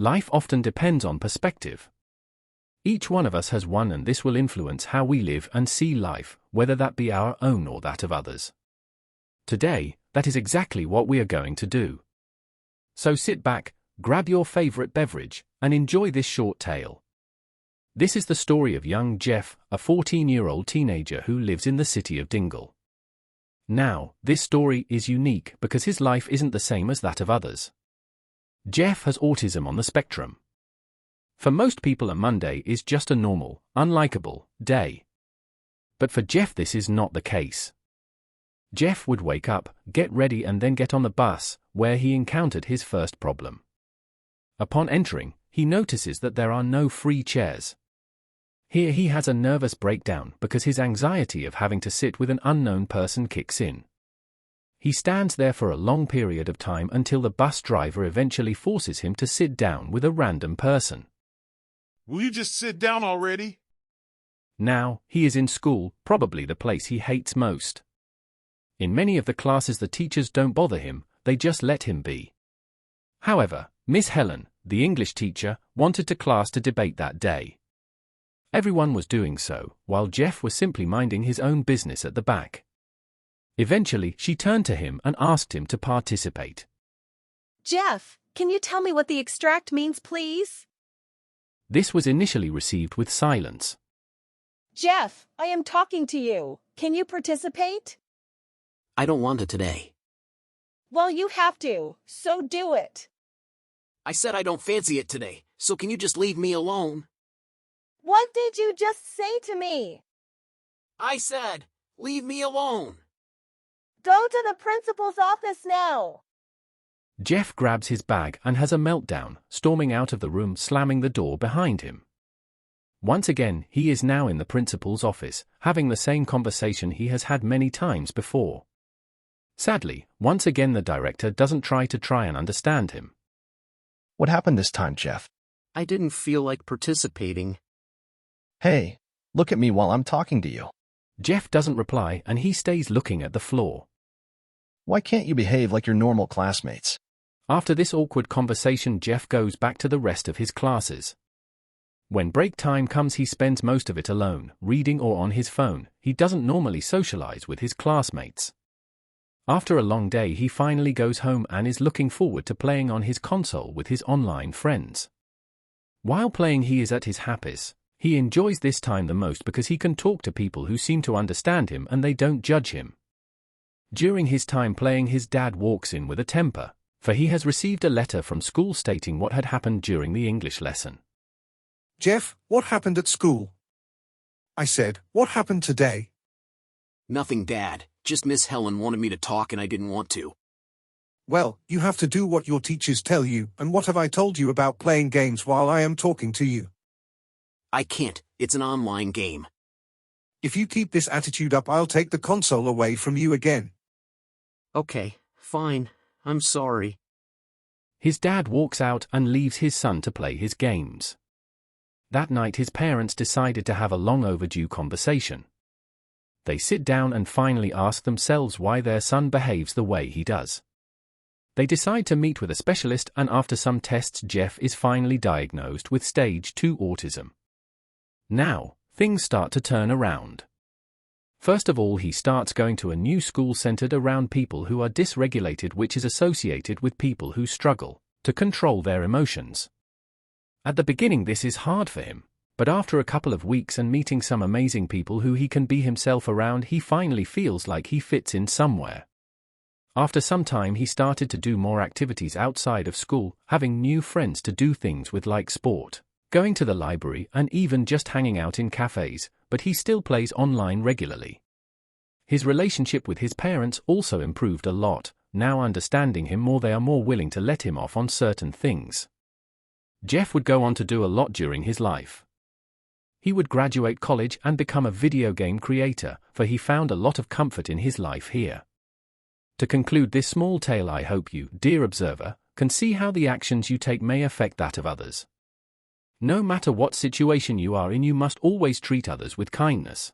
Life often depends on perspective. Each one of us has one, and this will influence how we live and see life, whether that be our own or that of others. Today, that is exactly what we are going to do. So sit back, grab your favorite beverage, and enjoy this short tale. This is the story of young Jeff, a 14-year-old teenager who lives in the city of Dingle. Now, this story is unique because his life isn't the same as that of others. Jeff has autism on the spectrum. For most people, a Monday is just a normal, unlikable day. But for Jeff, this is not the case. Jeff would wake up, get ready, and then get on the bus, where he encountered his first problem. Upon entering, he notices that there are no free chairs. Here he has a nervous breakdown because his anxiety of having to sit with an unknown person kicks in. He stands there for a long period of time until the bus driver eventually forces him to sit down with a random person. Will you just sit down already? Now, he is in school, probably the place he hates most. In many of the classes, the teachers don't bother him, they just let him be. However, Miss Helen, the English teacher, wanted to class to debate that day. Everyone was doing so, while Jeff was simply minding his own business at the back. Eventually, she turned to him and asked him to participate. Jeff, can you tell me what the extract means, please? This was initially received with silence. Jeff, I am talking to you. Can you participate? I don't want it today. Well, you have to, so do it. I said I don't fancy it today, so can you just leave me alone? What did you just say to me? I said, leave me alone. Go to the principal's office now. Jeff grabs his bag and has a meltdown, storming out of the room, slamming the door behind him. Once again, he is now in the principal's office, having the same conversation he has had many times before. Sadly, once again the director doesn't try and understand him. What happened this time, Jeff? I didn't feel like participating. Hey, look at me while I'm talking to you. Jeff doesn't reply and he stays looking at the floor. Why can't you behave like your normal classmates? After this awkward conversation, Jeff goes back to the rest of his classes. When break time comes, he spends most of it alone, reading or on his phone. He doesn't normally socialize with his classmates. After a long day, he finally goes home and is looking forward to playing on his console with his online friends. While playing, he is at his happiest. He enjoys this time the most because he can talk to people who seem to understand him and they don't judge him. During his time playing, his dad walks in with a temper, for he has received a letter from school stating what had happened during the English lesson. Jeff, what happened at school? I said, what happened today? Nothing, Dad. Just Miss Helen wanted me to talk and I didn't want to. Well, you have to do what your teachers tell you, and what have I told you about playing games while I am talking to you? I can't. It's an online game. If you keep this attitude up, I'll take the console away from you again. Okay, fine. I'm sorry. His dad walks out and leaves his son to play his games. That night, his parents decided to have a long overdue conversation. They sit down and finally ask themselves why their son behaves the way he does. They decide to meet with a specialist, and after some tests, Jeff is finally diagnosed with stage 2 autism. Now, things start to turn around. First of all, he starts going to a new school centered around people who are dysregulated, which is associated with people who struggle to control their emotions. At the beginning, this is hard for him, but after a couple of weeks and meeting some amazing people who he can be himself around, he finally feels like he fits in somewhere. After some time, he started to do more activities outside of school, having new friends to do things with like sport, going to the library, and even just hanging out in cafes, but he still plays online regularly. His relationship with his parents also improved a lot. Now understanding him more, they are more willing to let him off on certain things. Jeff would go on to do a lot during his life. He would graduate college and become a video game creator, for he found a lot of comfort in his life here. To conclude this small tale, I hope you, dear observer, can see how the actions you take may affect that of others. No matter what situation you are in, you must always treat others with kindness.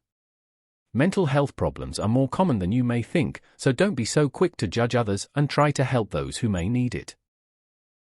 Mental health problems are more common than you may think, so don't be so quick to judge others and try to help those who may need it.